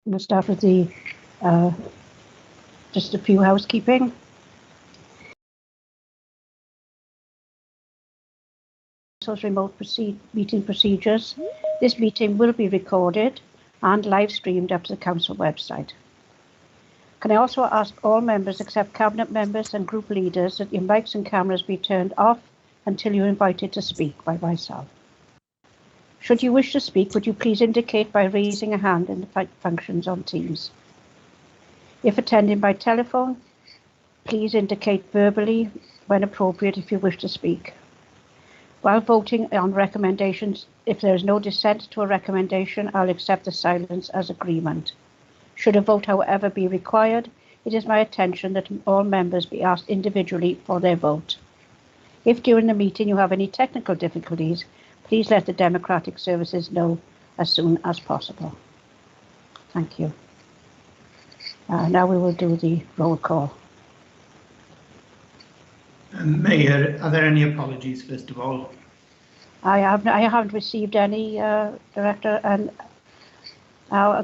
We'll start with the just a few housekeeping. Remote meeting procedures. This meeting will be recorded and live streamed up to the council website. Can I also ask all members except cabinet members and group leaders that your mics and cameras be turned off until you're invited to speak by myself. Should you wish to speak, would you please indicate by raising a hand in the functions on Teams. If attending by telephone, please indicate verbally when appropriate if you wish to speak. While voting on recommendations, if there is no dissent to a recommendation, I'll accept the silence as agreement. Should a vote, however, be required, it is my intention that all members be asked individually for their vote. If during the meeting you have any technical difficulties, please let the Democratic Services know as soon as possible. Thank you. Now we will do the roll call. Mayor, are there any apologies, first of all? I haven't received any, Director. And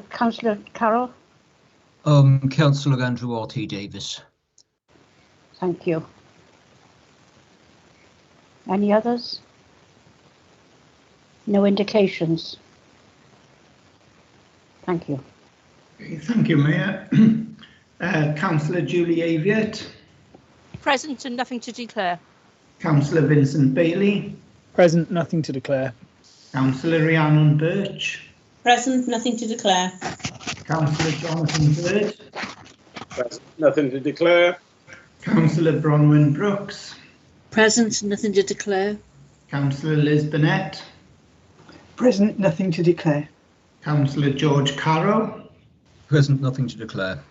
Councillor Carroll? Councillor Andrew R.T. Davis. Thank you. Any others? No indications. Thank you. Okay, thank you, Mayor. Councillor Julie Aviat. Present and nothing to declare. Councillor Vincent Bailey. Present, nothing to declare. Councillor Rhiannon Birch. Present, nothing to declare. Councillor Jonathan Bird. Present, nothing to declare. Councillor Bronwyn Brooks. Present, nothing to declare. Councillor Liz Burnett. Present, nothing to declare. Councillor George Carroll. Present, nothing to declare.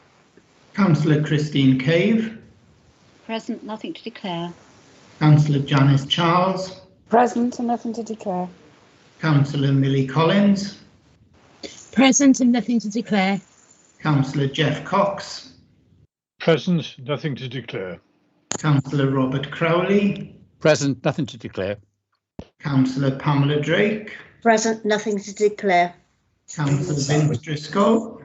Councillor Christine Cave. Present, nothing to declare. Councillor Janice Charles. Present and nothing to declare. Councillor Millie Collins. Present and nothing to declare. Councillor Jeff Cox. Present, nothing to declare. Councillor Robert Crowley. Present, nothing to declare. Councillor Pamela Drake. Present, nothing to declare. Councillor Vince Driscoll.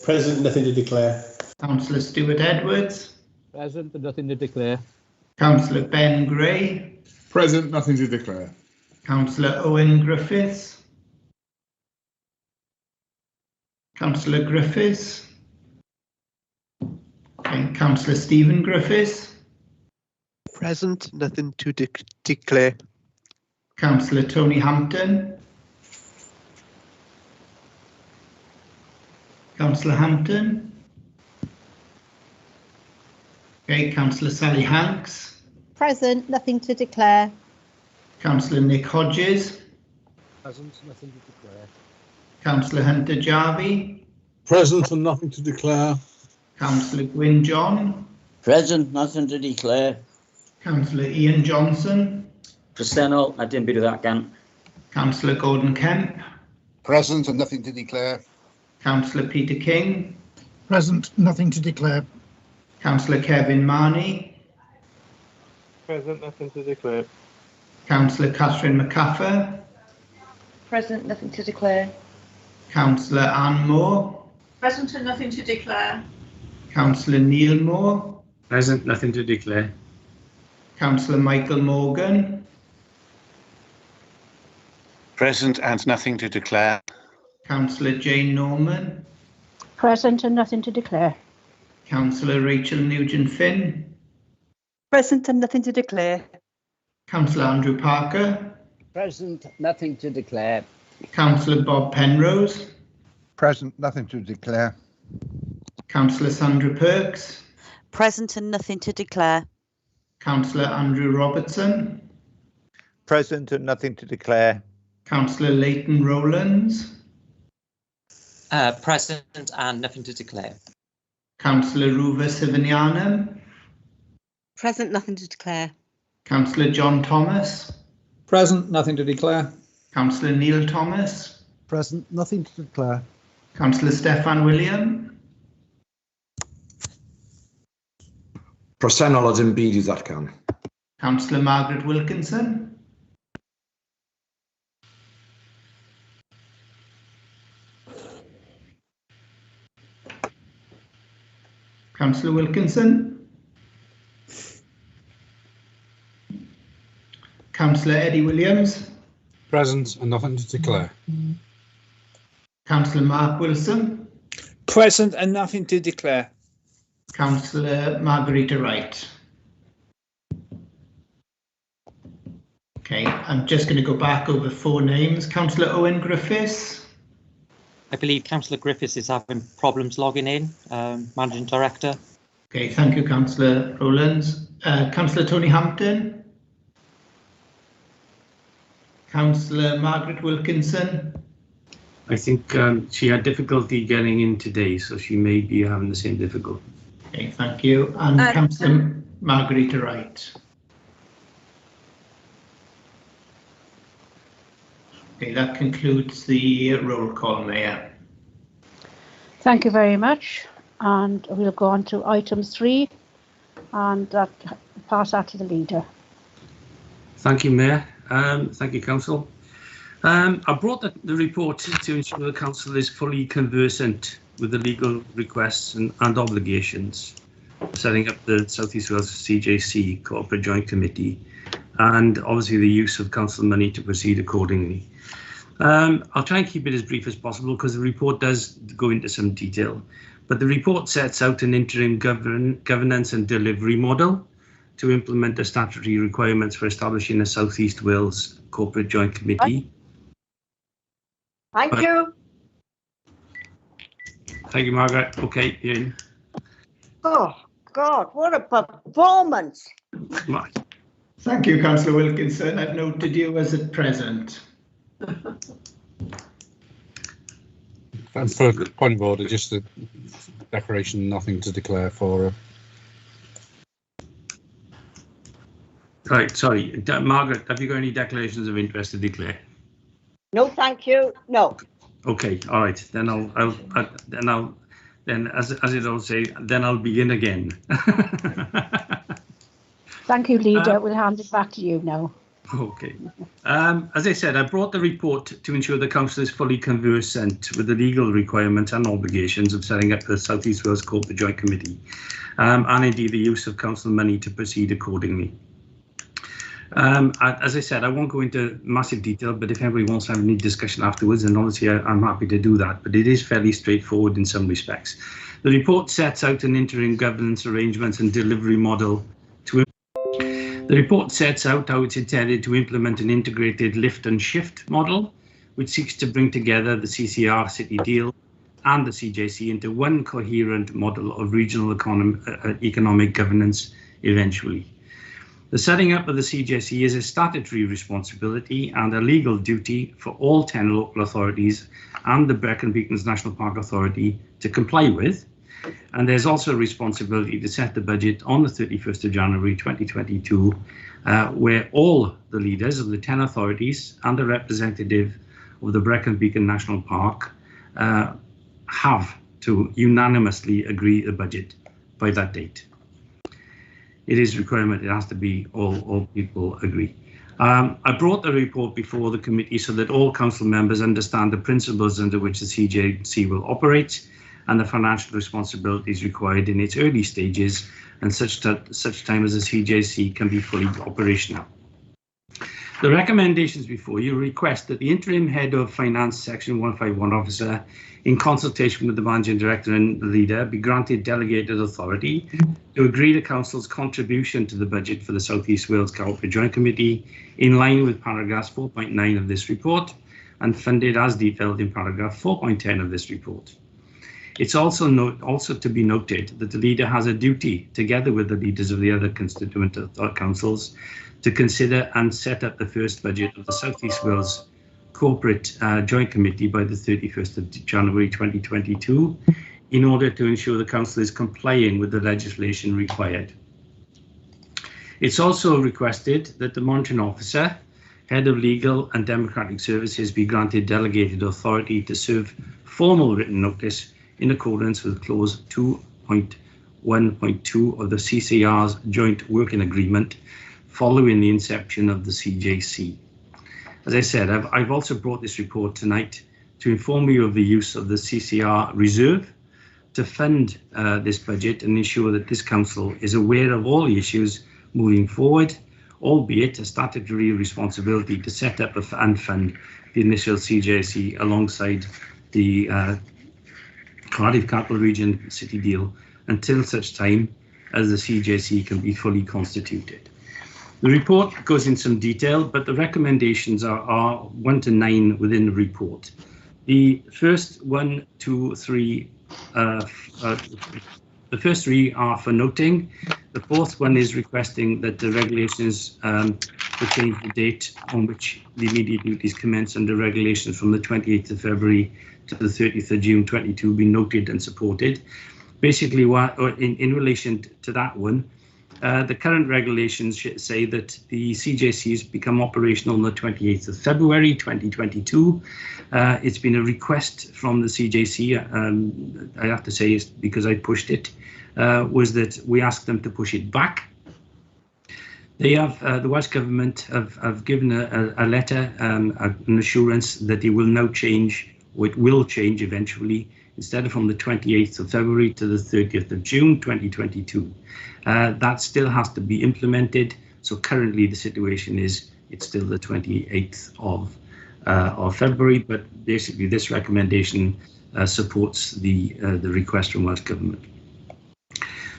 Present, nothing to declare. Councillor Stuart Edwards. Present, nothing to declare. Councillor Ben Gray. Present, nothing to declare. Councillor Owen Griffiths. Councillor Griffiths. Okay, Councillor Stephen Griffiths. Present, nothing to declare. Councillor Tony Hampton. Councillor Hampton. Okay, Councillor Sally Hanks. Present, nothing to declare. Councillor Nick Hodges. Present, nothing to declare. Councillor Hunter Jarvie. Present and nothing to declare. Councillor Gwyn John. Present, nothing to declare. Councillor Ian Johnson. Present, I didn't bit of that again. Councillor Gordon Kemp. Present and nothing to declare. Councillor Peter King. Present, nothing to declare. Councillor Kevin Marnie. Present, nothing to declare. Councillor Catherine McCaffer. Present, nothing to declare. Councillor Anne Moore. Present and nothing to declare. Councillor Neil Moore. Present, nothing to declare. Councillor Michael Morgan. Present and nothing to declare. Councillor Jane Norman. Present and nothing to declare. Councillor Rachel Nugent-Finn. Present and nothing to declare. Councillor Andrew Parker. Present, nothing to declare. Councillor Bob Penrose. Present, nothing to declare. Councillor Sandra Perks. Present and nothing to declare. Councillor Andrew Robertson. Present and nothing to declare. Councillor Leighton Rowlands. Present and nothing to declare. Councillor Ruva Sivanianam. Present, nothing to declare. Councillor John Thomas. Present, nothing to declare. Councillor Neil Thomas. Present, nothing to declare. Councillor Steffan William. Presennol dim byd I ddatgan. Councillor Margaret Wilkinson. Councillor Wilkinson. Councillor Eddie Williams. Present and nothing to declare. Councillor Mark Wilson. Present and nothing to declare. Councillor Margarita Wright. Okay, I'm just going to go back over 4 names. Councillor Owen Griffiths. I believe Councillor Griffiths is having problems logging in, Managing Director. Okay, thank you, Councillor Rowlands. Councillor Tony Hampton. Councillor Margaret Wilkinson. I think she had difficulty getting in today, so she may be having the same difficulty. Okay, thank you. And Councillor Margarita Wright. Okay, that concludes the roll call, Mayor. Thank you very much. And we'll go on to item 3 and pass that to the leader. Thank you, Mayor. Thank you, Council. I brought the report to ensure the Council is fully conversant with the legal requests and obligations, setting up the South East Wales CJC Corporate Joint Committee, and obviously the use of Council money to proceed accordingly. I'll try and keep it as brief as possible because the report does go into some detail, but the report sets out an interim governance and delivery model to implement the statutory requirements for establishing a South East Wales Corporate Joint Committee. Thank you. Thank you, Margaret. Okay, Ian. Oh, God, what a performance. Right. Thank you, Councillor Wilkinson. I've noted you as at present. And for point of order, just a declaration, nothing to declare for. Right, sorry, Margaret, have you got any declarations of interest to declare? No, thank you. No. Okay, all right. Then as it all say, then I'll begin again. Thank you, leader. We'll hand it back to you now. Okay. As I said, I brought the report to ensure the Council is fully conversant with the legal requirements and obligations of setting up the South East Wales Corporate Joint Committee, and indeed the use of Council money to proceed accordingly. As I said, I won't go into massive detail, but if anybody wants to have any discussion afterwards, then obviously I'm happy to do that, but it is fairly straightforward in some respects. The report sets out an interim governance arrangements and delivery model to The report sets out how it's intended to implement an integrated lift and shift model, which seeks to bring together the CCR City Deal and the CJC into one coherent model of regional economic governance eventually. The setting up of the CJC is a statutory responsibility and a legal duty for all 10 local authorities and the Brecon Beacons National Park Authority to comply with. And there's also a responsibility to set the budget on the 31st of January 2022, where all the leaders of the 10 authorities and the representative of the Brecon Beacon National Park have to unanimously agree the budget by that date. It is a requirement, it has to be all people agree. I brought the report before the committee so that all council members understand the principles under which the CJC will operate and the financial responsibilities required in its early stages and such time as the CJC can be fully operational. The recommendations before you request that the interim head of finance section 151 officer, in consultation with the managing director and the leader, be granted delegated authority to agree the council's contribution to the budget for the South East Wales Corporate Joint Committee in line with paragraphs 4.9 of this report and funded as detailed in paragraph 4.10 of this report. It's also to be noted that the leader has a duty, together with the leaders of the other constituent councils, to consider and set up the first budget of the South East Wales Corporate Joint Committee by the 31st of January 2022 in order to ensure the council is complying with the legislation required. It's also requested that the monitoring officer, head of legal and democratic services, be granted delegated authority to serve formal written notice in accordance with clause 2.1.2 of the CCR's joint working agreement following the inception of the CJC. As I said, I've also brought this report tonight to inform you of the use of the CCR reserve to fund this budget and ensure that this council is aware of all the issues moving forward, albeit a statutory responsibility to set up and fund the initial CJC alongside the Cardiff Capital Region City deal until such time as the CJC can be fully constituted. The report goes in some detail, but the recommendations are 1 to 9 within the report. The first 1, 2, 3, the first 3 are for noting. The fourth one is requesting that the regulations to change the date on which the immediate duties commence under regulations from the 28th of February to the 30th of June 22 be noted and supported. Basically, in relation to that one, the current regulations say that the CJCs become operational on the 28th of February 2022. It's been a request from the CJC, I have to say, it's because I pushed it, was that we asked them to push it back. They have, the Welsh Government have given a letter, an assurance that it will now change, or it will change eventually, instead of from the 28th of February to the 30th of June 2022. That still has to be implemented. So currently the situation is it's still the 28th of February, but basically this recommendation supports the request from Welsh Government.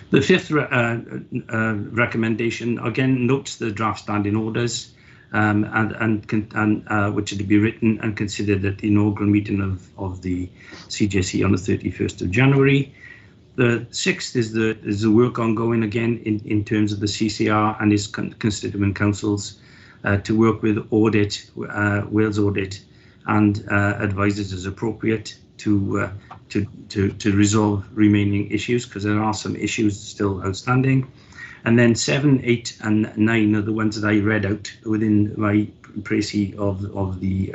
The fifth recommendation again notes the draft standing orders which are to be written and considered at the inaugural meeting of the CJC on the 31st of January. The sixth is the work ongoing again in terms of the CCR and its constituent councils to work with Audit, Wales Audit, and advisors as appropriate to resolve remaining issues, because there are some issues still outstanding. And then 7, 8, and 9 are the ones that I read out within my précis of the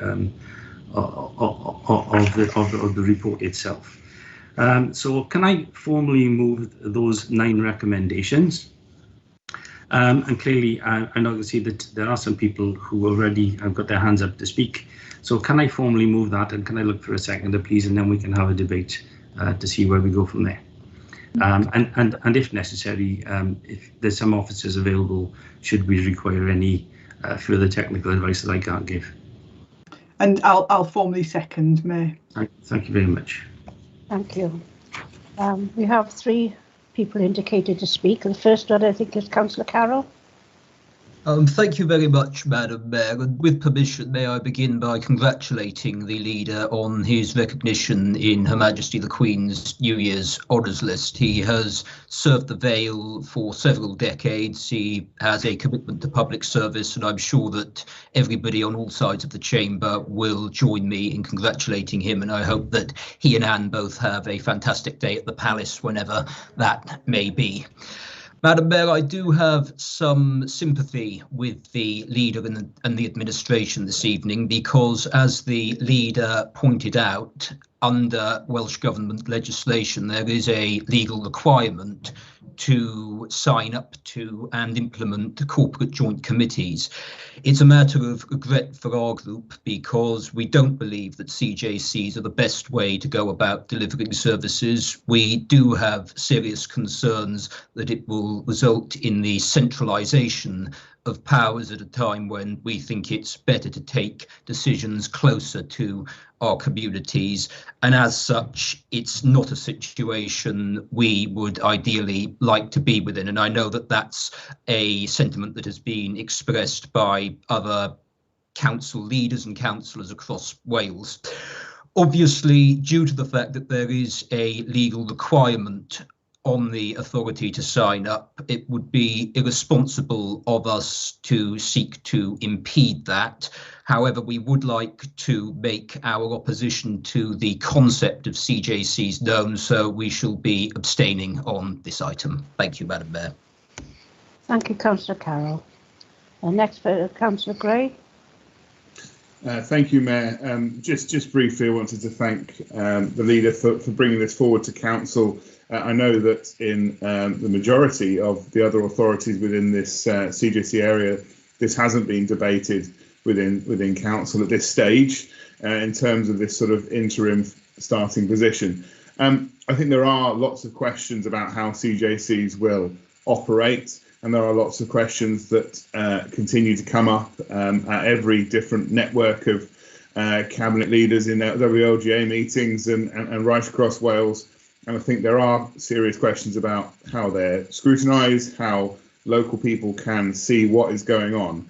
report itself. So can I formally move those 9 recommendations? And clearly, I know you see that there are some people who already have got their hands up to speak. So can I formally move that, and can I look for a seconder, please, and then we can have a debate to see where we go from there. And if necessary, if there's some officers available, should we require any further technical advice that I can't give. And I'll formally second, Mayor. Thank you very much. Thank you. We have 3 people indicated to speak. The first one, I think, is Councillor Carroll. Thank you very much, Madam Mayor, and with permission, may I begin by congratulating the leader on his recognition in Her Majesty the Queen's New Year's Honours List. He has served the Vale for several decades. He has a commitment to public service, and I'm sure that everybody on all sides of the chamber will join me in congratulating him, and I hope that he and Anne both have a fantastic day at the Palace whenever that may be. Madam Mayor, I do have some sympathy with the leader and the administration this evening because, as the leader pointed out, under Welsh Government legislation, there is a legal requirement to sign up to and implement the corporate joint committees. It's a matter of regret for our group because we don't believe that CJCs are the best way to go about delivering services. We do have serious concerns that it will result in the centralisation of powers at a time when we think it's better to take decisions closer to our communities, and as such it's not a situation we would ideally like to be within, and I know that that's a sentiment that has been expressed by other council leaders and councillors across Wales. Obviously, due to the fact that there is a legal requirement on the authority to sign up, it would be irresponsible of us to seek to impede that. However, we would like to make our opposition to the concept of CJCs known, so we shall be abstaining on this item. Thank you, Madam Mayor. Thank you, Councillor Carroll. Next, for Councillor Gray. Thank you, Mayor. Just briefly, I wanted to thank the leader for bringing this forward to council. I know that in the majority of the other authorities within this CJC area, this hasn't been debated within council at this stage in terms of this sort of interim starting position. I think there are lots of questions about how CJCs will operate, and there are lots of questions that continue to come up at every different network of cabinet leaders in WLGA meetings and right across Wales. And I think there are serious questions about how they're scrutinised, how local people can see what is going on,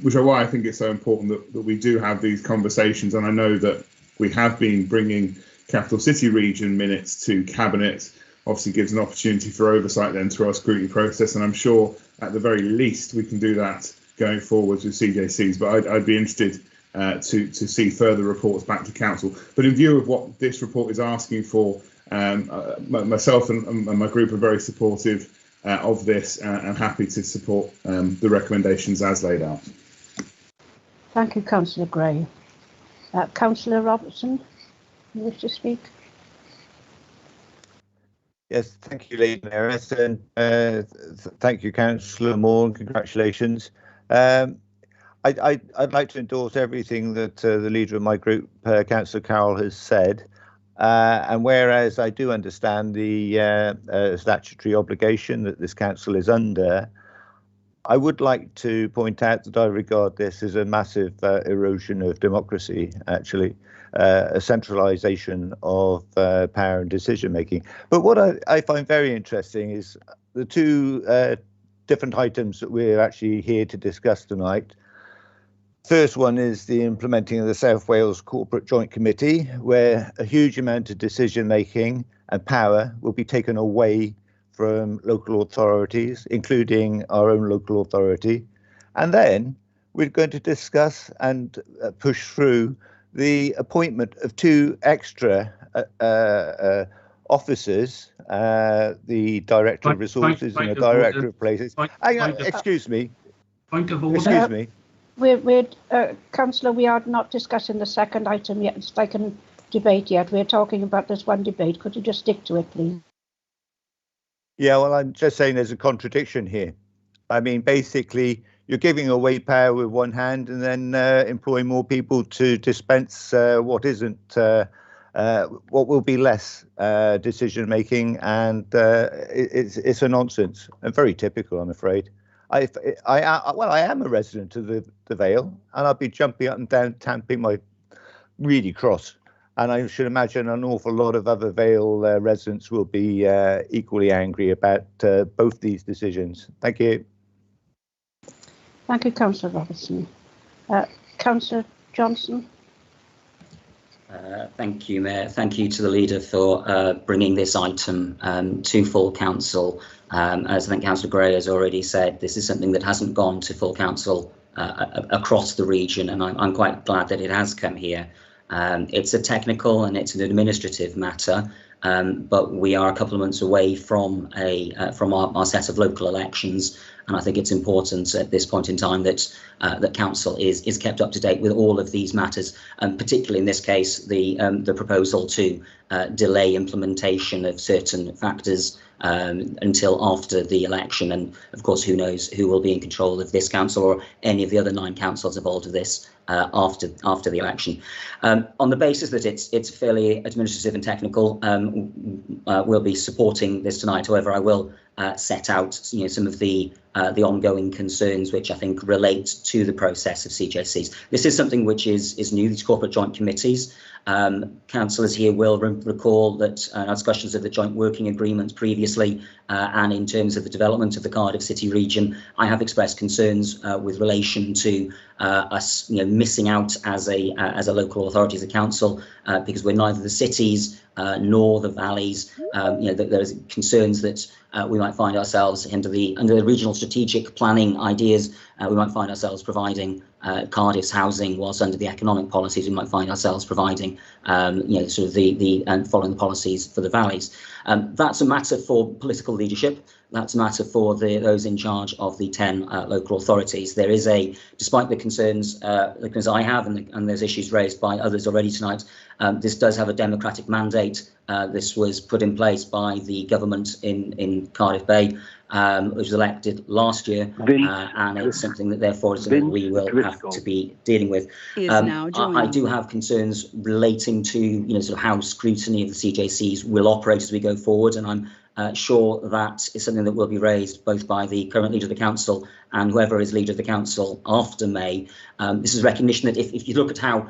which are why I think it's so important that we do have these conversations. And I know that we have been bringing capital city region minutes to cabinet, obviously gives an opportunity for oversight then through our scrutiny process. And I'm sure at the very least we can do that going forwards with CJCs. But I'd be interested to see further reports back to council. But in view of what this report is asking for, myself and my group are very supportive of this and happy to support the recommendations as laid out. Thank you, Councillor Gray. Councillor Robertson, you wish to speak? Yes, thank you, Lady Mayoress, and thank you, Councillor Moore, and congratulations. I'd like to endorse everything that the leader of my group, Councillor Carroll, has said. And whereas I do understand the statutory obligation that this council is under, I would like to point out that I regard this as a massive erosion of democracy, actually, a centralisation of power and decision making. But what I find very interesting is the two different items that we're actually here to discuss tonight. First one is the implementing of the South Wales Corporate Joint Committee, where a huge amount of decision making and power will be taken away from local authorities, including our own local authority. And then we're going to discuss and push through the appointment of two extra officers, the Director of Resources and the Director of Places. Excuse me. Point of order. Excuse me. Councillor, we are not discussing the second item yet, it's like a debate yet. We're talking about this one debate. Could you just stick to it, please? Yeah, well, I'm just saying there's a contradiction here. I mean, basically, you're giving away power with one hand and then employing more people to dispense what isn't, what will be less decision making, and it's a nonsense and very typical, I'm afraid. I am a resident of the Vale, and I'll be jumping up and down, tamping my really cross. And I should imagine an awful lot of other Vale residents will be equally angry about both these decisions. Thank you. Thank you, Councillor Robertson. Councillor Johnson. Thank you, Mayor. Thank you to the leader for bringing this item to full council. As I think Councillor Gray has already said, this is something that hasn't gone to full council across the region, and I'm quite glad that it has come here. It's a technical and it's an administrative matter, but we are a couple of months away from our set of local elections, and I think it's important at this point in time that that council is kept up to date with all of these matters, and particularly in this case the proposal to delay implementation of certain factors until after the election. And of course, who knows who will be in control of this council or any of the other 9 councils involved with this after the election. On the basis that it's fairly administrative and technical, we'll be supporting this tonight. However, I will set out some of the ongoing concerns which I think relate to the process of CJCs. This is something which is new, these corporate joint committees. Councillors here will recall that discussions of the joint working agreements previously, and in terms of the development of the Cardiff City region, I have expressed concerns with relation to us, missing out as a local authority, as a council, because we're neither the cities nor the valleys. There's concerns that we might find ourselves under the regional strategic planning ideas. We might find ourselves providing Cardiff's housing, whilst under the economic policies we might find ourselves providing, sort of and following the policies for the valleys. That's a matter for political leadership. That's a matter for those in charge of the 10 local authorities. There is despite the concerns I have, and there's issues raised by others already tonight, this does have a democratic mandate. This was put in place by the government in Cardiff Bay, which was elected last year, and it's something that therefore is something we will have to be dealing with. I do have concerns relating to sort of how scrutiny of the CJCs will operate as we go forward, and I'm sure that is something that will be raised both by the current leader of the council and whoever is leader of the council after May. This is recognition that if you look at how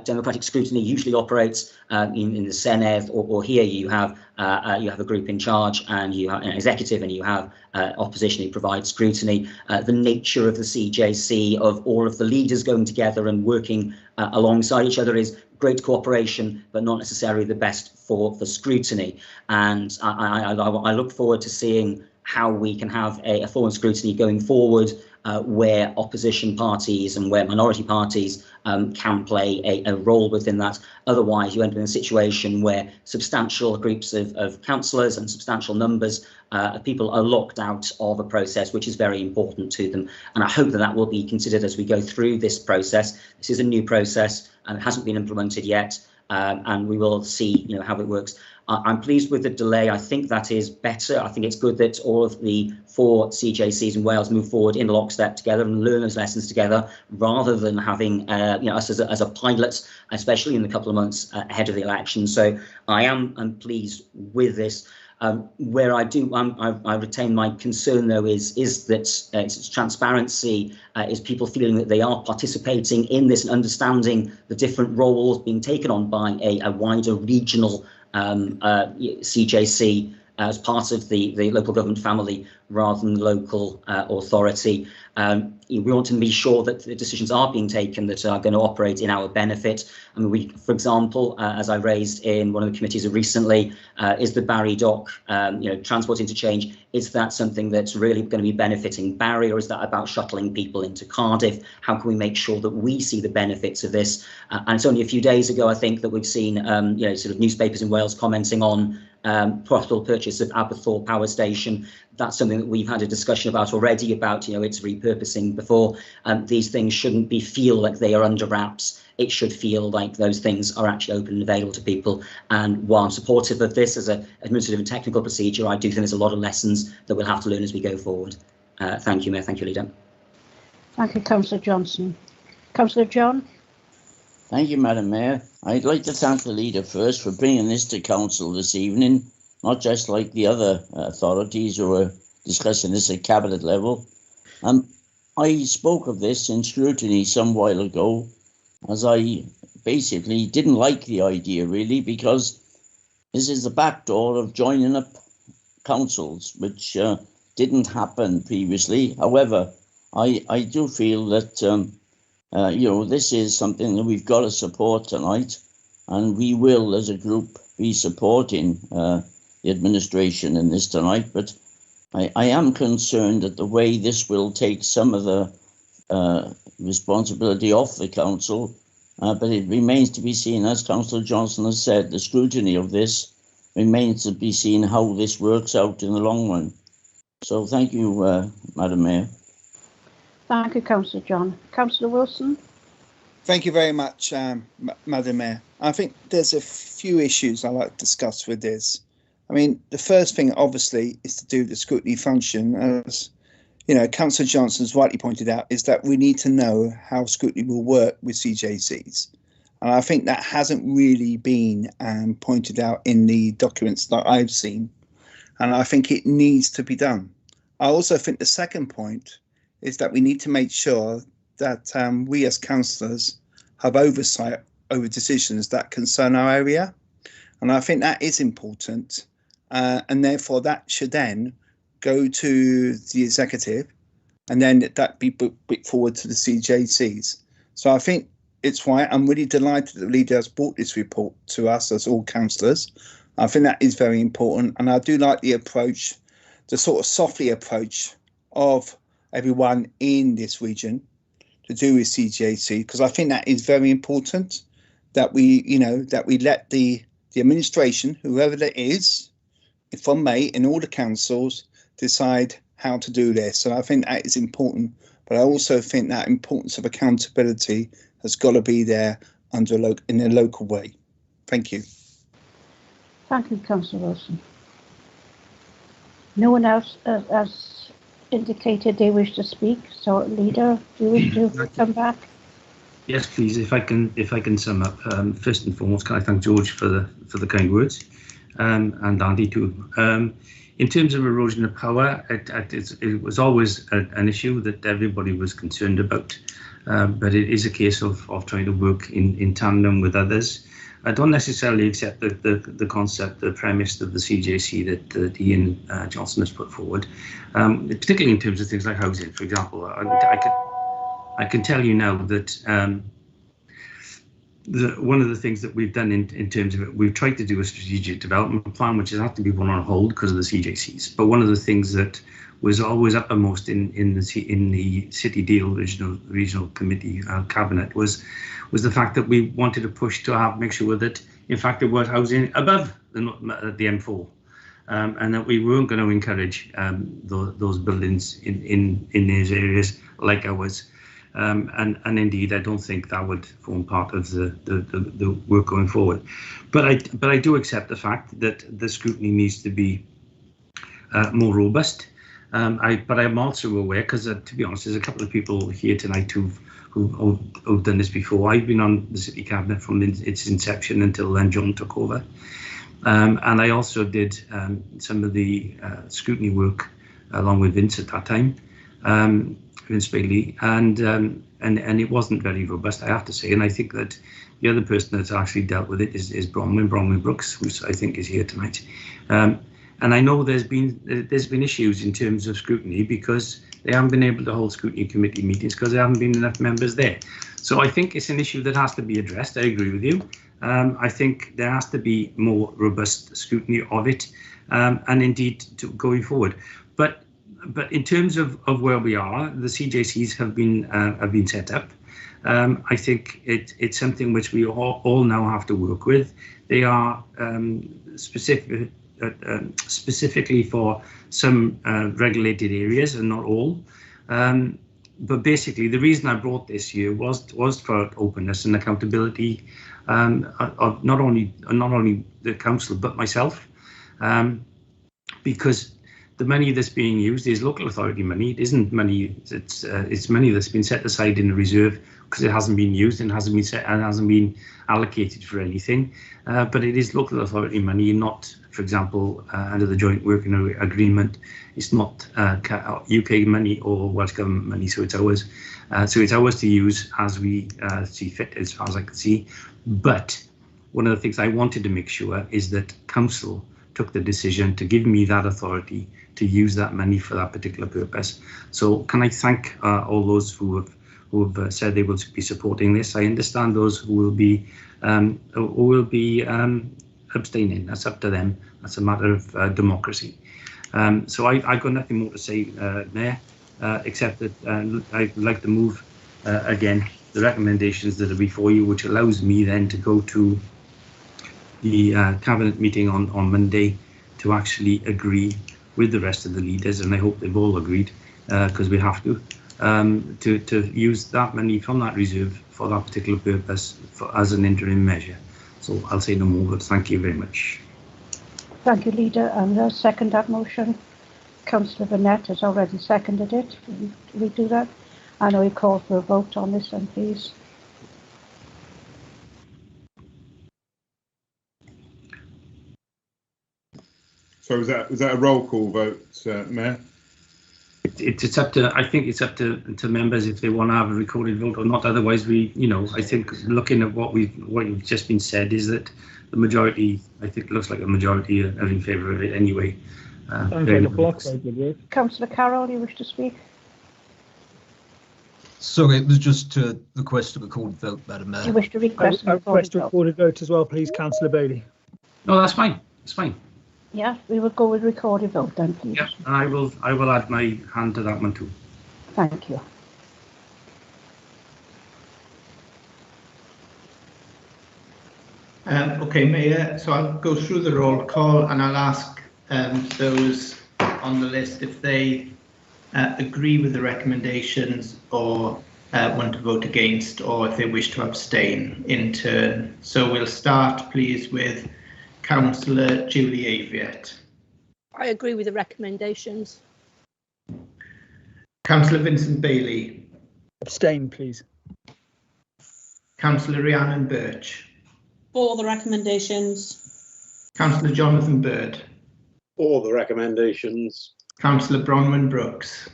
democratic scrutiny usually operates in the Senedd or here, you have a group in charge and you have an executive and you have opposition who provides scrutiny. The nature of the CJC, of all of the leaders going together and working alongside each other, is great cooperation, but not necessarily the best for scrutiny. And I look forward to seeing how we can have a form of scrutiny going forward where opposition parties and where minority parties can play a role within that. Otherwise, you end up in a situation where substantial groups of councillors and substantial numbers of people are locked out of a process which is very important to them. And I hope that that will be considered as we go through this process. This is a new process and it hasn't been implemented yet. And we will see, how it works. I'm pleased with the delay. I think that is better. I think it's good that all of the 4 CJCs in Wales move forward in lockstep together and learn those lessons together, rather than having us as a pilot, especially in the couple of months ahead of the election. So I'm pleased with this. Where I retain my concern, though, is that it's transparency, is people feeling that they are participating in this and understanding the different roles being taken on by a wider regional CJC as part of the local government family rather than the local authority. We want to be sure that the decisions are being taken that are going to operate in our benefit. I mean, for example, as I raised in one of the committees recently, is the Barry Dock, transport interchange, is that something that's really going to be benefiting Barry, or is that about shuttling people into Cardiff? How can we make sure that we see the benefits of this? And it's only a few days ago, I think, that we've seen, sort of newspapers in Wales commenting on profitable purchase of Aberthaw Power Station. That's something that we've had a discussion about already, about its repurposing before. These things shouldn't feel like they are under wraps. It should feel like those things are actually open and available to people. And while I'm supportive of this as an administrative and technical procedure, I do think there's a lot of lessons that we'll have to learn as we go forward. Thank you, Mayor. Thank you, Leader. Thank you, Councillor Johnson. Councillor John. Thank you, Madam Mayor. I'd like to thank the Leader first for bringing this to Council this evening, not just like the other authorities who are discussing this at Cabinet level. I spoke of this in scrutiny some while ago, as I basically didn't like the idea really, because this is the back door of joining up councils, which didn't happen previously. However, I do feel that this is something that we've got to support tonight, and we will, as a group, be supporting the administration in this tonight. But I am concerned at the way this will take some of the responsibility off the council, but it remains to be seen, as Councillor Johnson has said, the scrutiny of this remains to be seen how this works out in the long run. So thank you, Madam Mayor. Thank you, Councillor John. Councillor Wilson. Thank you very much, Madam Mayor. I think there's a few issues I'd like to discuss with this. I mean, the first thing, obviously, is to do the scrutiny function. As Councillor Johnson's rightly pointed out, is that we need to know how scrutiny will work with CJCs. And I think that hasn't really been pointed out in the documents that I've seen. And I think it needs to be done. I also think the second point is that we need to make sure that we as councillors have oversight over decisions that concern our area. And I think that is important. And therefore that should then go to the executive, and then that be put forward to the CJCs. So I think it's why I'm really delighted that the Leader has brought this report to us as all councillors. I think that is very important. And I do like the approach, the sort of softly approach of everyone in this region to do with CJC, because I think that is very important, that we let the administration, whoever that is, from May in all the councils, decide how to do this. And I think that is important. But I also think that importance of accountability has got to be there in a local way. Thank you. Thank you, Councillor Wilson. No one else has indicated they wish to speak. So, Leader, do you wish to come back? Yes, please. If I can sum up. First and foremost, can I thank George for the kind words, and Andy too. In terms of erosion of power, it was always an issue that everybody was concerned about, but it is a case of trying to work in tandem with others. I don't necessarily accept the concept, the premise of the CJC that Ian Johnson has put forward, particularly in terms of things like housing, for example. I can tell you now that one of the things that we've done in terms of it, we've tried to do a strategic development plan, which has had to be put on hold because of the CJCs. But one of the things that was always uppermost in the City Deal regional committee cabinet was the fact that we wanted to push to make sure that, in fact, there was housing above the M4, and that we weren't going to encourage those buildings in these areas like ours. And indeed, I don't think that would form part of the work going forward. But I do accept the fact that the scrutiny needs to be more robust. But I'm also aware, because to be honest, there's a couple of people here tonight who've done this before. I've been on the City Cabinet from its inception until then John took over. And I also did some of the scrutiny work along with Vince at that time. Vince Bailey, and it wasn't very robust, I have to say. And I think that the other person that's actually dealt with it is Bronwyn Brooks, who I think is here tonight. And I know there's been issues in terms of scrutiny because they haven't been able to hold scrutiny committee meetings because there haven't been enough members there. So I think it's an issue that has to be addressed. I agree with you. I think there has to be more robust scrutiny of it, and indeed going forward. But in terms of where we are, the CJCs have been set up. I think it's something which we all now have to work with. They are specifically for some regulated areas and not all. But basically, the reason I brought this here was for openness and accountability of not only the council but myself, because the money that's being used is local authority money. It isn't money. It's money that's been set aside in the reserve because it hasn't been used and hasn't been allocated for anything. But it is local authority money, not, for example, under the joint working agreement. It's not UK money or Welsh Government money. So it's ours. So it's ours to use as we see fit, as far as I can see. But one of the things I wanted to make sure is that council took the decision to give me that authority to use that money for that particular purpose. So can I thank all those who have said they will be supporting this. I understand those who will be abstaining. That's up to them. That's a matter of democracy. So I've got nothing more to say, Mayor, except that I'd like to move again the recommendations that are before you, which allows me then to go to the cabinet meeting on Monday to actually agree with the rest of the leaders, and I hope they've all agreed, because we have to use that money from that reserve for that particular purpose as an interim measure. So I'll say no more, but thank you very much. Thank you, Leader. And I'll second that motion. Councillor Burnett has already seconded it. Will we do that? I know we call for a vote on this then, please. So was that a roll call vote, Mayor? It's up to, I think it's up to members if they want to have a recorded vote or not. Otherwise, I think looking at what you've just been said is that the majority, I think, looks like a majority are in favour of it anyway. Sounds like a block vote, would you? Councillor Carroll, you wish to speak? Sorry, it was just to request a recorded vote, Madam Mayor. You wish to request a recorded vote as well, please, Councillor Bailey. No, that's fine. It's fine. Yeah, we will go with recorded vote then, please. Yeah, and I will add my hand to that one too. Thank you. Okay, Mayor, so I'll go through the roll call and I'll ask those on the list if they agree with the recommendations or want to vote against, or if they wish to abstain in turn. So we'll start, please, with Councillor Julie Aviett. I agree with the recommendations. Councillor Vincent Bailey. Abstain, please. Councillor Rhiannon Birch. For the recommendations. Councillor Jonathan Bird. For the recommendations. Councillor Bronwyn Brooks.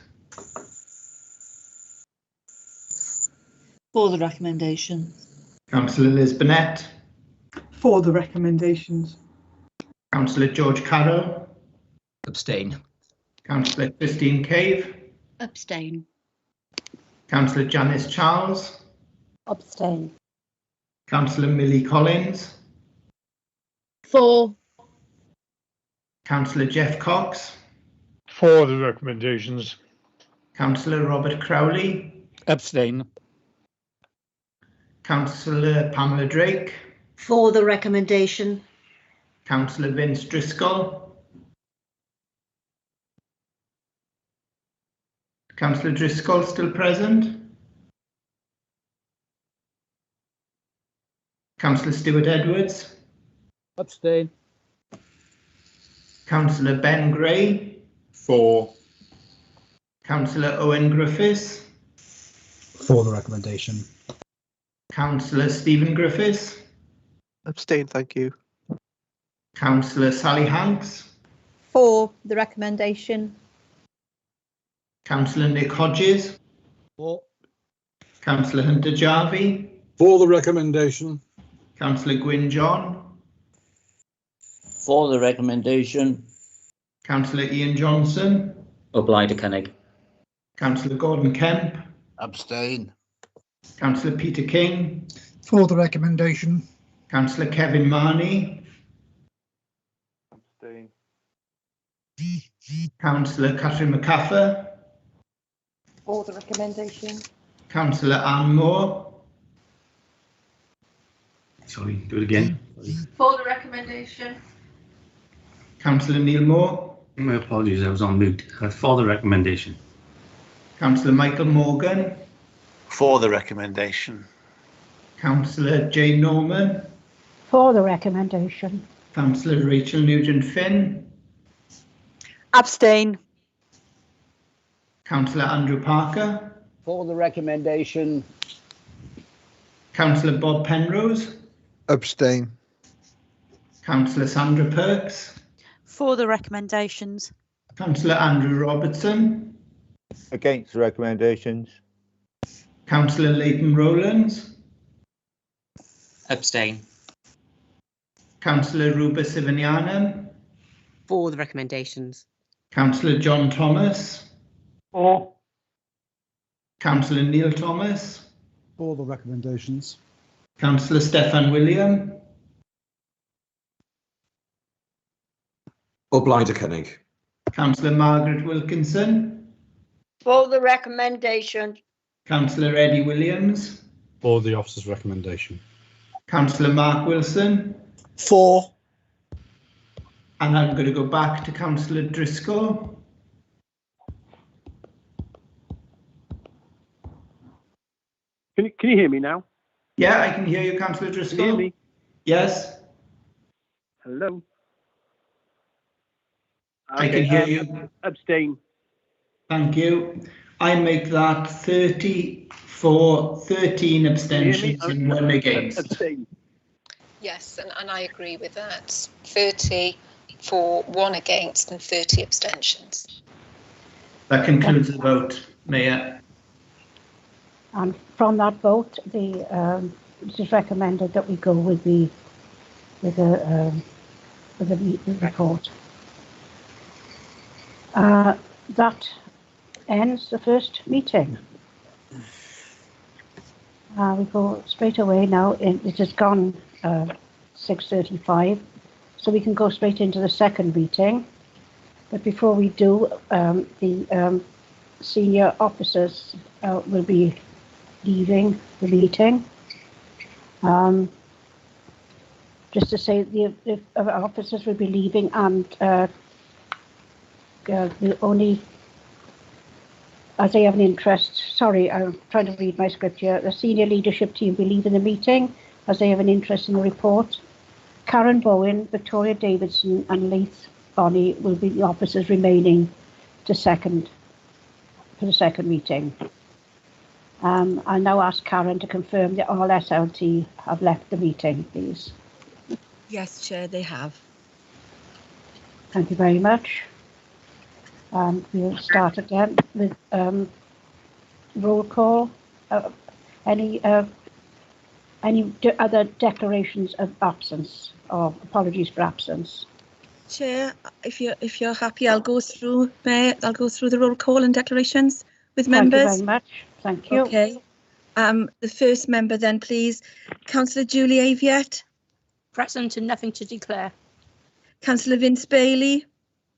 For the recommendation. Councillor Liz Burnett. For the recommendations. Councillor George Carroll. Abstain. Councillor Christine Cave. Abstain. Councillor Janice Charles. Abstain. Councillor Millie Collins. For. Councillor Jeff Cox. For the recommendations. Councillor Robert Crowley. Abstain. Councillor Pamela Drake. For the recommendation. Councillor Vince Driscoll. Councillor Driscoll still present. Councillor Stewart Edwards. Abstain. Councillor Ben Gray. For. Councillor Owen Griffiths. For the recommendation. Councillor Stephen Griffiths. Abstain, thank you. Councillor Sally Hanks. For the recommendation. Councillor Nick Hodges. For. Councillor Hunter Jarvie. For the recommendation. Councillor Gwyn John. For the recommendation. Councillor Ian Johnson. Obliged Cynnig. Councillor Gordon Kemp. Abstain. Councillor Peter King. For the recommendation. Councillor Kevin Marnie. Abstain. Councillor Catherine McCaffer. For the recommendation. Councillor Anne Moore. Sorry, do it again. For the recommendation. Councillor Neil Moore. My apologies, I was on mute. For the recommendation. Councillor Michael Morgan. For the recommendation. Councillor Jane Norman. For the recommendation. Councillor Rachel Nugent-Finn. Abstain. Councillor Andrew Parker. For the recommendation. Councillor Bob Penrose. Abstain. Councillor Sandra Perks. For the recommendations. Councillor Andrew Robertson. Against the recommendations. Councillor Leighton Rowlands. Abstain. Councillor Ruba Sivanianam. For the recommendations. Councillor John Thomas. For. Councillor Neil Thomas. For the recommendations. Councillor Stefan William. Obliged Cynnig. Councillor Margaret Wilkinson. For the recommendation. Councillor Eddie Williams. For the officer's recommendation. Councillor Mark Wilson. For. And I'm going to go back to Councillor Driscoll. Can you hear me now? Yeah, I can hear you, Councillor Can Driscoll. you hear me? Yes, Hello? I can hear you. Abstain. Thank you. I make that 30 for, 13 abstentions and 1 against. Abstain. Yes, and I agree with that. 30 for, 1 against and 30 abstentions. That concludes the vote, Mayor. And from that vote, it is recommended that we go with the report. That ends the first meeting. We go straight away now. It has gone 6:35, so we can go straight into the second meeting. But before we do, the senior officers will be leaving the meeting. Just to say, the officers will be leaving, and the only, as they have an interest, sorry, I'm trying to read my script here. The senior leadership team will be leaving the meeting as they have an interest in the report. Karen Bowen, Victoria Davidson, and Leith Bonnie will be the officers remaining for the second meeting. I now ask Karen to confirm that all SLT have left the meeting, please. Yes, Chair, they have. Thank you very much. We'll start again with roll call. Any other declarations of absence or apologies for absence? Chair, if you're happy, I'll go through the roll call and declarations with members. Thank you very much. Thank you. Okay. The first member then, please. Councillor Julie Aviette. Present and nothing to declare. Councillor Vince Bailey.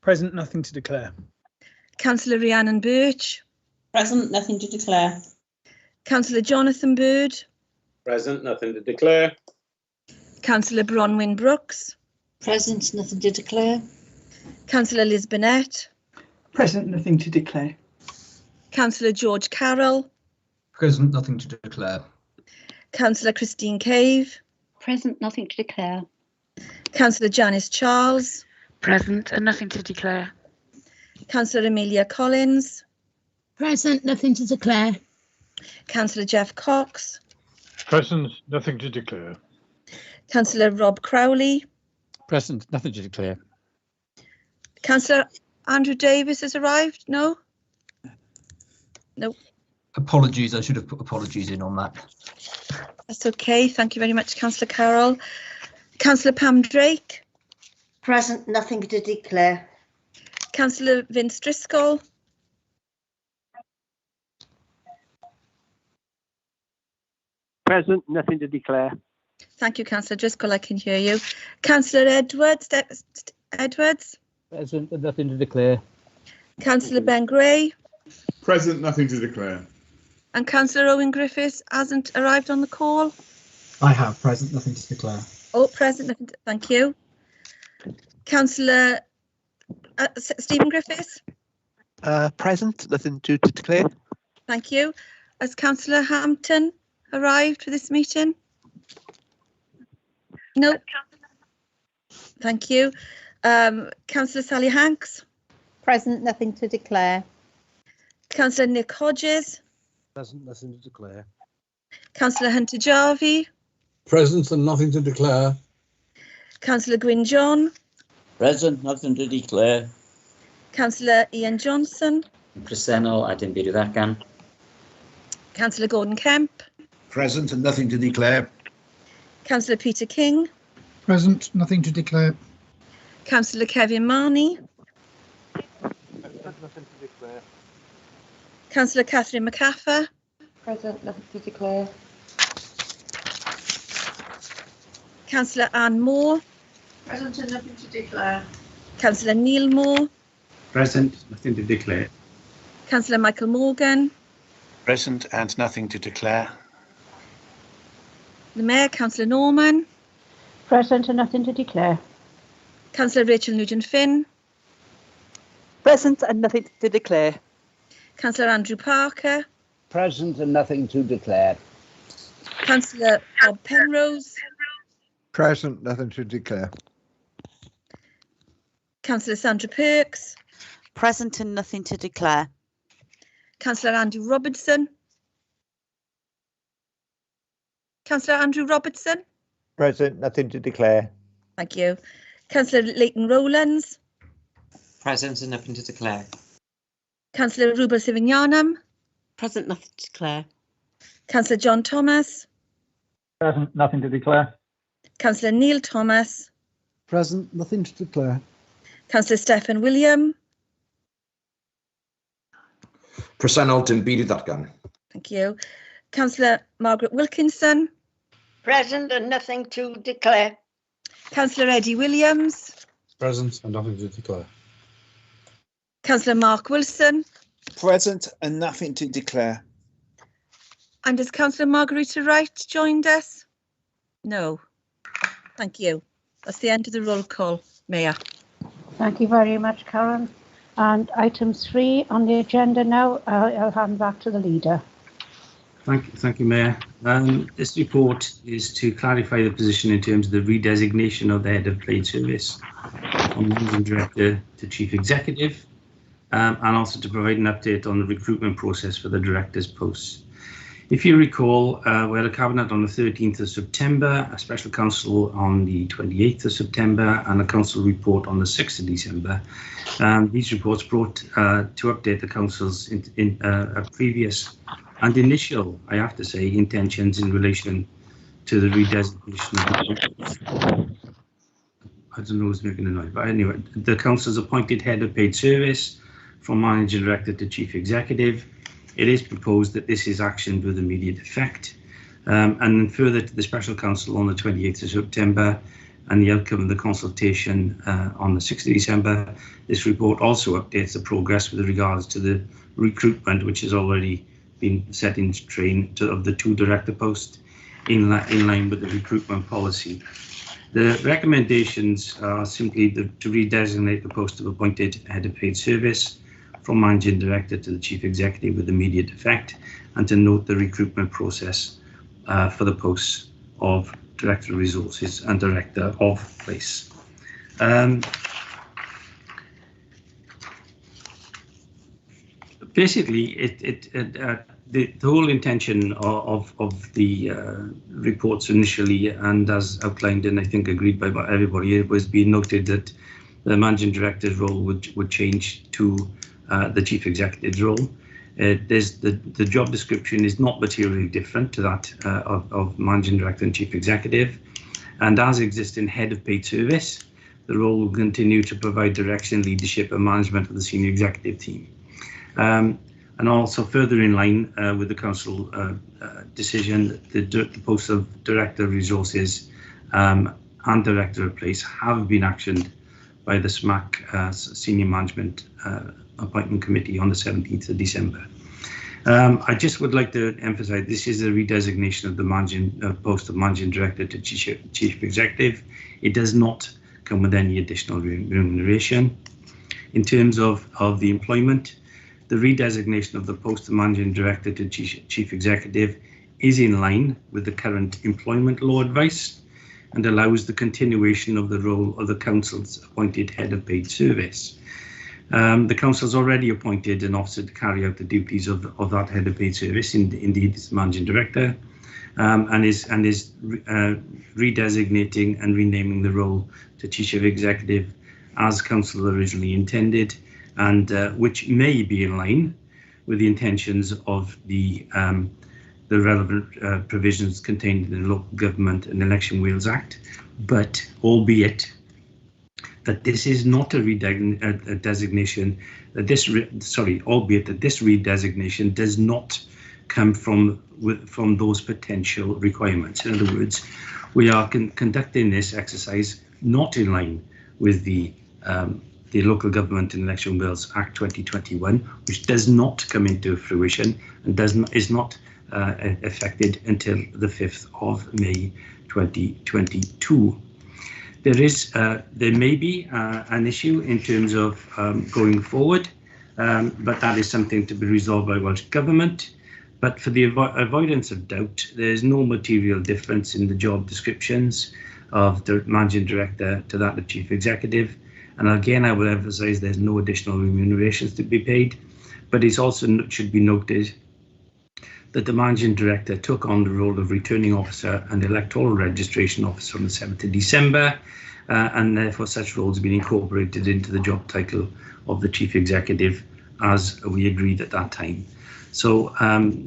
Present, nothing to declare. Councillor Rhiannon Birch. Present, nothing to declare. Councillor Jonathan Bird. Present, nothing to declare. Councillor Bronwyn Brooks. Present, nothing to declare. Councillor Liz Burnett. Present, nothing to declare. Councillor George Carroll. Present, nothing to declare. Councillor Christine Cave. Present, nothing to declare. Councillor Janice Charles. Present and nothing to declare. Councillor Amelia Collins. Present, nothing to declare. Councillor Jeff Cox. Present, nothing to declare. Councillor Rob Crowley. Present, nothing to declare. Councillor Andrew Davis has arrived? No? No. Apologies, I should have put apologies in on that. That's okay. Thank you very much, Councillor Carroll. Councillor Pam Drake. Present, nothing to declare. Councillor Vince Driscoll. Present, nothing to declare. Thank you, Councillor Driscoll. I can hear you. Councillor Edwards. Edwards. Present, nothing to declare. Councillor Ben Gray. Present, nothing to declare. And Councillor Owen Griffiths hasn't arrived on the call. I have. Present, nothing to declare. Oh, present. Nothing to, thank you. Councillor Stephen Griffiths. Present, nothing to declare. Thank you. Has Councillor Hampton arrived for this meeting? No. Thank you. Councillor Sally Hanks. Present, nothing to declare. Councillor Nick Hodges. Present, nothing to declare. Councillor Hunter Jarvie. Present and nothing to declare. Councillor Gwyn John. Present, nothing to declare. Councillor Ian Johnson. Presennol, I didn't do that again. Councillor Gordon Kemp. Present and nothing to declare. Councillor Peter King. Present, nothing to declare. Councillor Kevin Marnie. Present, nothing to declare. Councillor Catherine McCaffer. Present, nothing to declare. Councillor Anne Moore. Present and nothing to declare. Councillor Neil Moore. Present, nothing to declare. Councillor Michael Morgan. Present and nothing to declare. The Mayor, Councillor Norman. Present and nothing to declare. Councillor Rachel Nugent-Finn. Present and nothing to declare. Councillor Andrew Parker. Present and nothing to declare. Councillor Bob Penrose. Present, nothing to declare. Councillor Sandra Perks. Present and nothing to declare. Councillor Andrew Robertson. Councillor Andrew Robertson. Present, nothing to declare. Thank you. Councillor Leighton Rowlands. Present and nothing to declare. Councillor Rubel Sivanyanam. Present, nothing to declare. Councillor John Thomas. Present, nothing to declare. Councillor Neil Thomas. Present, nothing to declare. Councillor Stephen William. Presennol, didn't beat that gun. Thank you. Councillor Margaret Wilkinson. Present and nothing to declare. Councillor Eddie Williams. Present and nothing to declare. Councillor Mark Wilson. Present and nothing to declare. And has Councillor Margarita Wright joined us? No. Thank you. That's the end of the roll call, Mayor. Thank you very much, Karen. And item 3 on the agenda now, I'll hand back to the leader. Thank you, Mayor. This report is to clarify the position in terms of the redesignation of the head of trade service. from Managing Director to Chief Executive, and also to provide an update on the recruitment process for the director's posts. If you recall, we had a cabinet on the 13th of September, a special council on the 28th of September, and a council report on the 6th of December. These reports brought to update the council's previous and initial, I have to say, intentions in relation to the redesignation of I don't know who's making a noise, but anyway, the council's appointed head of paid service from Managing Director to Chief Executive. It is proposed that this is actioned with immediate effect. And then further to the Special Council on the 28th of September and the outcome of the consultation on the 6th of December, this report also updates the progress with regards to the recruitment, which has already been set in train of the 2 director posts in line with the recruitment policy. The recommendations are simply to redesignate the post of appointed head of paid service from Managing Director to the Chief Executive with immediate effect, and to note the recruitment process for the posts of Director of Resources and Director of Place. Basically, the whole intention of the reports initially, and as outlined and I think agreed by everybody, it was being noted that the Managing Director's role would change to the Chief Executive's role. The job description is not materially different to that of Managing Director and Chief Executive, and as existing head of paid service, the role will continue to provide direction, leadership and management of the senior executive team. And also further in line with the council decision, the posts of Director of Resources and Director of Place have been actioned by the SMAC Senior Management Appointment Committee on the 17th of December. I just would like to emphasise this is a redesignation of the post of Managing Director to Chief Executive. It does not come with any additional remuneration. In terms of the employment, the redesignation of the post of Managing Director to Chief Executive is in line with the current employment law advice and allows the continuation of the role of the Council's appointed head of paid service. The Council has already appointed an officer to carry out the duties of that head of paid service, indeed it's Managing Director, and is redesignating and renaming the role to Chief Executive as Council originally intended, and which may be in line with the intentions of the relevant provisions contained in the Local Government and Election Wales Act, but albeit that this is not a redesignation, albeit that this redesignation does not come from those potential requirements. In other words, we are conducting this exercise not in line with the Local Government and Election Wales Act 2021, which does not come into fruition and is not affected until the 5th of May 2022. There may be an issue in terms of going forward, but that is something to be resolved by Welsh Government. But for the avoidance of doubt, there is no material difference in the job descriptions of the Managing Director to that of Chief Executive. And again, I will emphasise there's no additional remunerations to be paid, but it also should be noted that the Managing Director took on the role of Returning Officer and Electoral Registration Officer on the 7th of December, and therefore such roles have been incorporated into the job title of the Chief Executive as we agreed at that time. So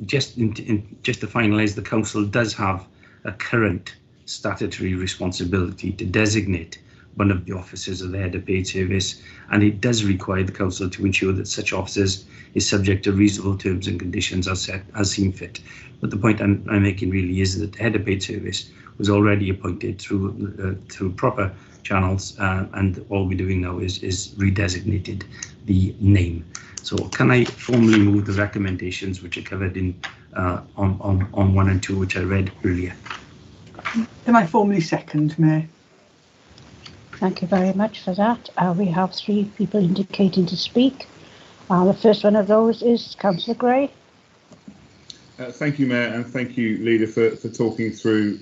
just to finalise, the Council does have a current statutory responsibility to designate one of the officers of the head of paid service, and it does require the Council to ensure that such officers is subject to reasonable terms and conditions as seen fit. But the point I'm making really is that the head of paid service was already appointed through proper channels, and all we're doing now is redesignated the name. So can I formally move the recommendations which are covered in on 1 and 2, which I read earlier? Can I formally second, Mayor? Thank you very much for that. We have 3 people indicating to speak. The first one of those is Councillor Gray. Thank you, Mayor, and thank you, Leader, for talking through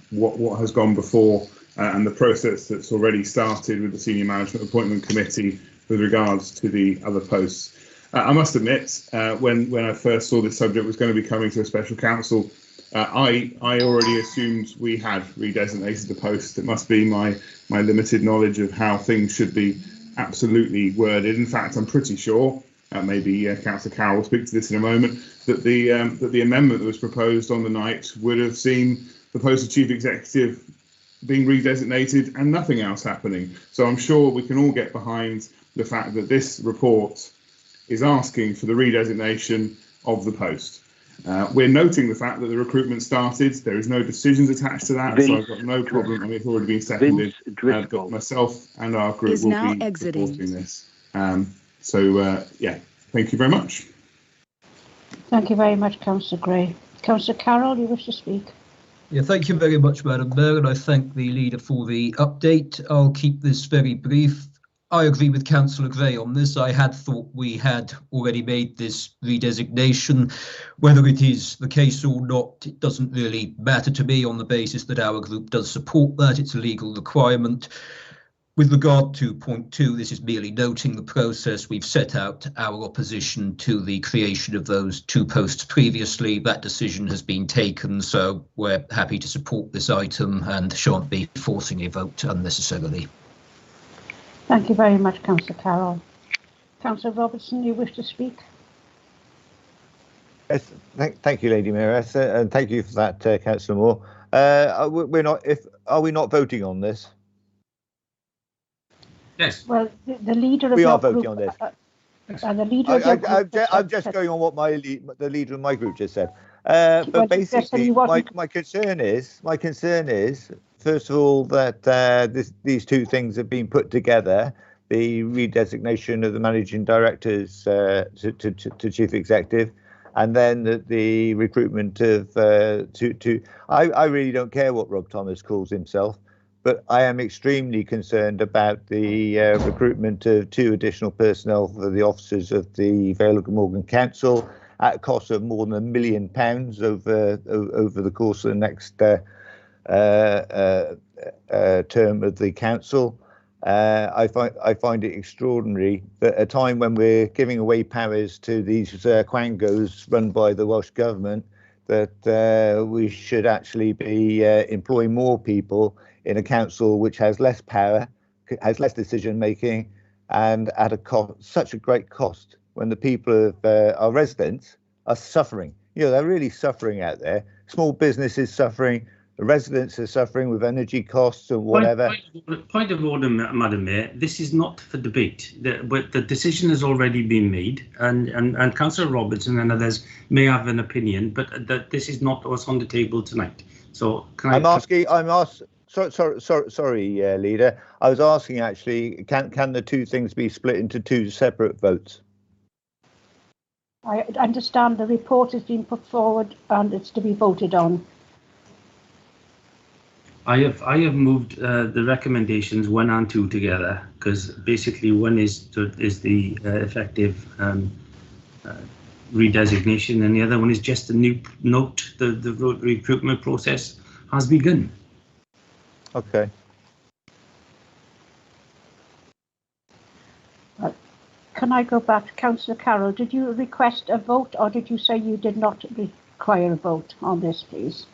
what has gone before and the process that's already started with the Senior Management Appointment Committee with regards to the other posts. I must admit, when I first saw this subject was going to be coming to a special council, I already assumed we had redesignated the post. It must be my limited knowledge of how things should be absolutely worded. In fact, I'm pretty sure, maybe Councillor Carroll will speak to this in a moment, that the amendment that was proposed on the night would have seen the post of Chief Executive being redesignated and nothing else happening. So I'm sure we can all get behind the fact that this report is asking for the redesignation of the post. We're noting the fact that the recruitment started. There is no decisions attached to that, so I've got no problem. I mean, it's already been seconded. But myself and our group will be supporting this. Yeah, thank you very much. Thank you very much, Councillor Gray. Councillor Carroll, you wish to speak? Yeah, thank you very much, Madam Mayor, and I thank the leader for the update. I'll keep this very brief. I agree with Councillor Gray on this. I had thought we had already made this redesignation. Whether it is the case or not, it doesn't really matter to me on the basis that our group does support that. It's a legal requirement. With regard to point 2, this is merely noting the process. We've set out our opposition to the creation of those 2 posts previously. That decision has been taken, so we're happy to support this item and shan't be forcing a vote unnecessarily. Thank you very much, Councillor Carroll. Councillor Robertson, you wish to speak? Yes, thank you, Lady Mayoress, and thank you for that, Councillor Moore. Are we not voting on this? Yes. Well, the leader of we your are voting group, on this. The leader of your group I'm just going on what the leader of my group just said. But basically, my concern is, first of all, that these 2 things have been put together: the redesignation of the managing directors to chief executive, and then the recruitment of I really don't care what Rob Thomas calls himself. But I am extremely concerned about the recruitment of 2 additional personnel for the officers of the Vale of Glamorgan Council at a cost of more than £1 million over the course of the next term of the council. I find it extraordinary that at a time when we're giving away powers to these quangos run by the Welsh Government, that we should actually be employing more people in a council which has less power, has less decision making, and at such a great cost, when the people of our residents are suffering. You know, they're really suffering out there. Small businesses suffering, the residents are suffering with energy costs and whatever. Point of order, Madam Mayor. This is not for debate. The decision has already been made, and Councillor Robertson and others may have an opinion, but that this is not what's on the table tonight. So Sorry, Leader. I was asking actually, can the 2 things be split into 2 separate votes? I understand the report has been put forward and it's to be voted on. I have moved the recommendations 1 and 2 together, because basically 1 is the effective redesignation, and the other one is just a new note: the recruitment process has begun. Okay. Can I go back to Councillor Carroll? Did you request a vote, or did you say you did not require a vote on this, please?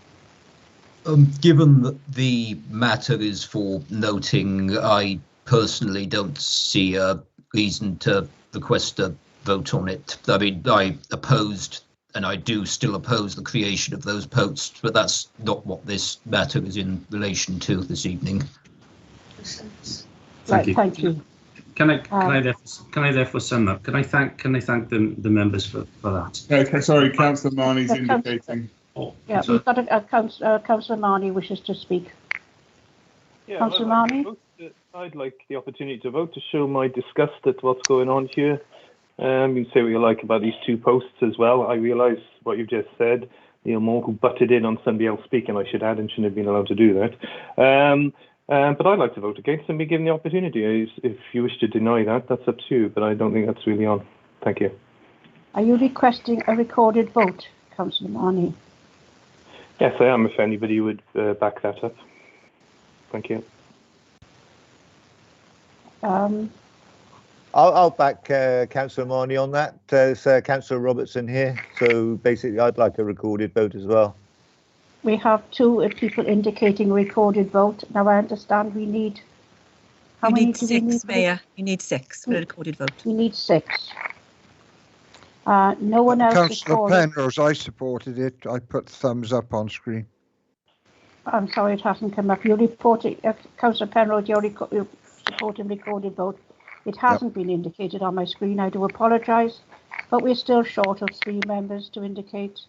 Given that the matter is for noting, I personally don't see a reason to request a vote on it. I mean, I opposed, and I do still oppose, the creation of those posts, but that's not what this matter is in relation to this evening. Thank you. Can I therefore sum up? Can I thank the members for that? Okay, sorry, Councillor Marnie's indicating. Yeah, we've got Councillor Marnie wishes to speak. Yeah, Councillor Marnie? I'd like the opportunity to vote to show my disgust at what's going on here. You say what you like about these 2 posts as well. I realise what you've just said. Neil Moore, who butted in on somebody else speaking, I should add, and shouldn't have been allowed to do that. But I'd like to vote against and be given the opportunity. If you wish to deny that, that's up to you, but I don't think that's really on. Thank you. Are you requesting a recorded vote, Councillor Marnie? Yes, I am, if anybody would back that up. Thank you. I'll back Councillor Marnie on that. There's Councillor Robertson here, so basically I'd like a recorded vote as well. We have 2 people indicating recorded vote. Now I understand we need. How many need do 6, we need? Mayor. You need 6 for a recorded vote. We need 6. No one else Councillor recorded. Penrose, I supported it. I put thumbs up on screen. I'm sorry, it hasn't come up. You reported, Councillor Penrose, you supported recorded vote. It hasn't been indicated on my screen. I do apologise, but we're still short of 3 members to indicate.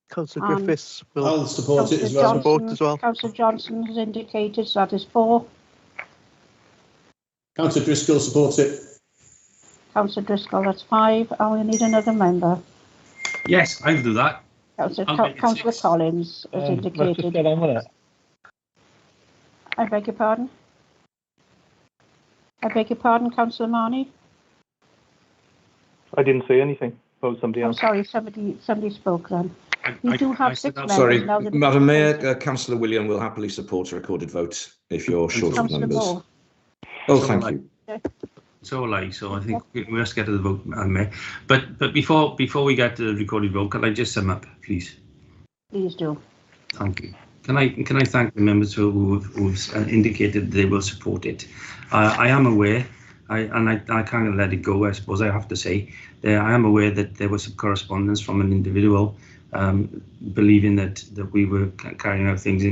Councillor Griffiths will I'll support it as well. Councillor Johnson has indicated, so that is 4. Councillor Driscoll supports it. Councillor Driscoll, that's 5. And we need another member. Yes, I'll do that. Councillor Collins has indicated. I beg your pardon? I beg your pardon, Councillor Marnie? I didn't say anything about somebody I'm else. sorry, somebody spoke then. We do have 6 members Sorry, now. that- Madam Mayor, Councillor William will happily support a recorded vote if you're short of Councillor numbers. Moore. Oh, thank you. So will I. So I think we must get to the vote, Madam Mayor. But before we get to the recorded vote, can I just sum up, please? Please do. Thank you. Can I thank the members who've indicated they will support it. I am aware, I can't let it go. I suppose I have to say, I am aware that there was some correspondence from an individual believing that we were carrying out things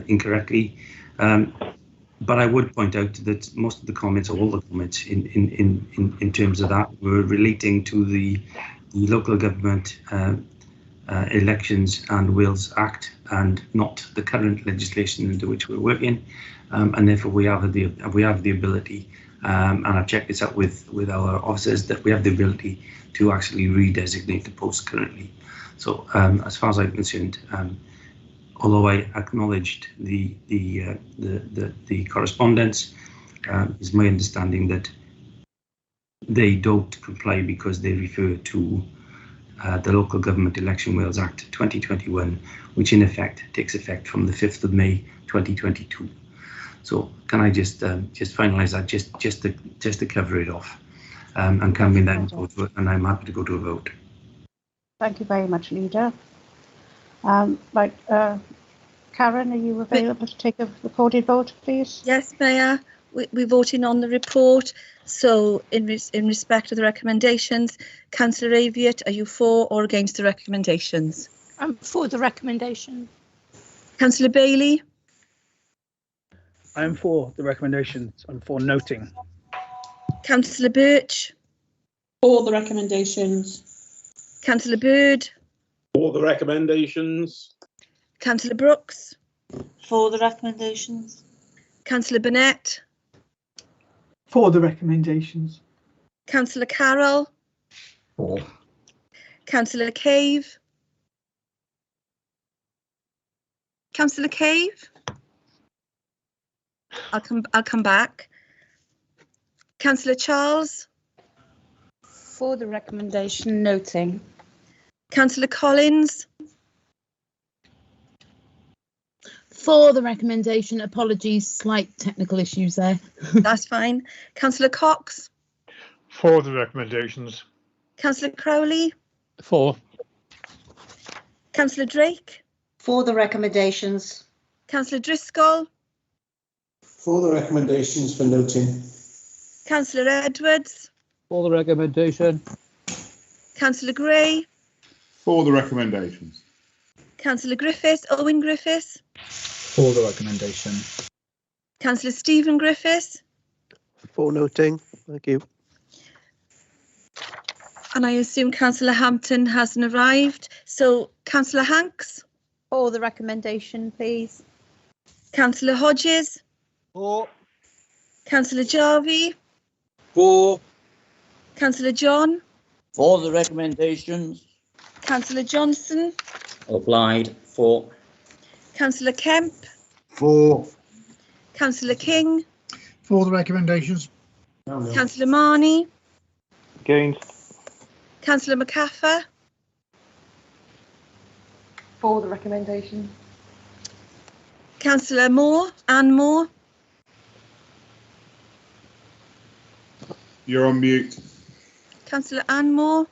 incorrectly. But I would point out that most of the comments, all the comments in terms of that, were relating to the local government Elections and Wills Act, and not the current legislation into which we're working, and therefore we have the ability, and I've checked this out with our officers, that we have the ability to actually redesignate the post currently. So as far as I'm concerned, although I acknowledged the correspondence, it's my understanding that they don't comply because they refer to the Local Government Election Wales Act 2021, which in effect takes effect from the 5th of May 2022. So can I just finalise that just to cover it off, and can we then go to it, and I'm happy to go to a vote. Thank you very much, Leader. Right, Karen, are you available to take a recorded vote, please? Yes, Mayor. We're voting on the report. So in respect of the recommendations, Councillor Aviat, are you for or against the recommendations? I'm for the recommendation. Councillor Bailey? I'm for the recommendations and for noting. Councillor Birch? For the recommendations. Councillor Bird? For the recommendations. Councillor Brooks? For the recommendations. Councillor Burnett? For the recommendations. Councillor Carroll? For. Councillor Cave? Councillor Cave? I'll come back. Councillor Charles? For the recommendation, noting. Councillor Collins? For the recommendation, apologies, slight technical issues there. That's fine. Councillor Cox? For the recommendations. Councillor Crowley? For. Councillor Drake? For the recommendations. Councillor Driscoll? For the recommendations for noting. Councillor Edwards? For the recommendation. Councillor Gray? For the recommendations. Councillor Griffiths, Owen Griffiths? For the recommendation. Councillor Stephen Griffiths? For noting. Thank you. And I assume Councillor Hampton hasn't arrived. So Councillor Hanks? For the recommendation, please. Councillor Hodges? For. Councillor Jarvie? For. Councillor John? For the recommendations. Councillor Johnson? Applied. For. Councillor Kemp? For. Councillor King? For the recommendations. Councillor Marnie? Against. Councillor McCaffer? For the recommendation. Councillor Moore? Anne Moore? You're on mute. Councillor Ann Moore.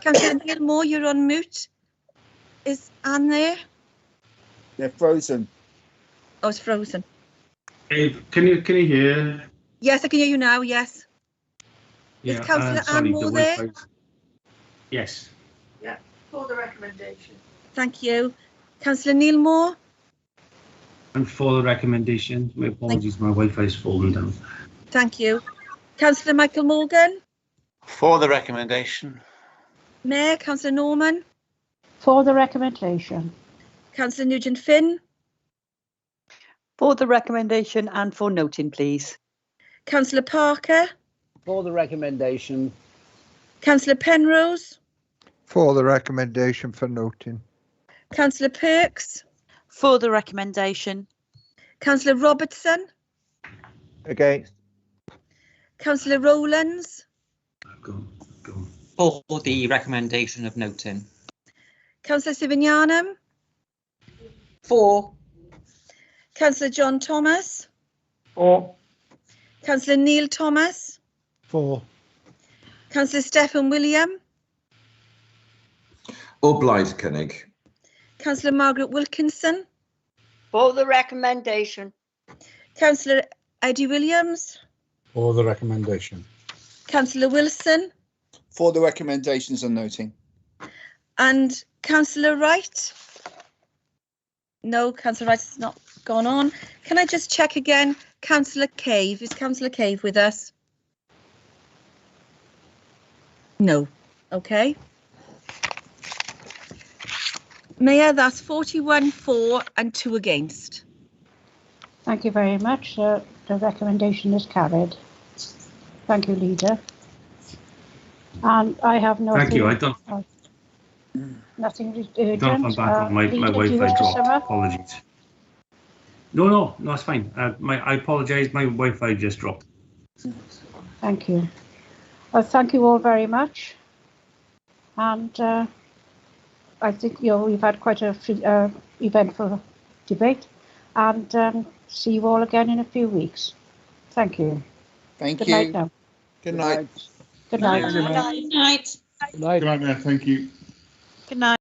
Councillor Neil Moore, you're on mute. Is Anne there? They're frozen. Oh, it's frozen. Hey, can you hear? Yes, I can hear you now. Yes. Yeah, Is Councillor sorry, Ann Moore the there? Wi-Fi. Yes. Yeah, for the recommendation. Thank you. Councillor Neil Moore. And for the recommendation, my apologies, my Wi-Fi is fallen down. Thank you. Councillor Michael Morgan. For the recommendation. Mayor, Councillor Norman. For the recommendation. Councillor Nugent Finn. For the recommendation and for noting, please. Councillor Parker. For the recommendation. Councillor Penrose. For the recommendation for noting. Councillor Perks. For the recommendation. Councillor Robertson. Against. Councillor Rowlands. For the recommendation of noting. Councillor Sivanyanam. For. Councillor John Thomas. For. Councillor Neil Thomas. For. Councillor Stephen William. O Blaid Cynnig. Councillor Margaret Wilkinson. For the recommendation. Councillor Eddie Williams. For the recommendation. Councillor Wilson. For the recommendations and noting. And Councillor Wright. No, Councillor Wright has not gone on. Can I just check again? Councillor Cave. Is Councillor Cave with us? No. Okay. Mayor, that's 41 for and 2 against. Thank you very much. The recommendation is carried. Thank you, Leader. And I have nothing. Thank you. I don't. Nothing urgent. Don't come back on my Leader, do you Wi-Fi want to sum dropped. up? Apologies. No, it's fine. I apologise. My Wi-Fi just dropped. Thank you. Well, thank you all very much. And I think we've had quite a eventful debate. And see you all again in a few weeks. Thank you. Thank Good you. night now. Good night. Good night. Good night. Good night, Mayor. Thank you. Good night.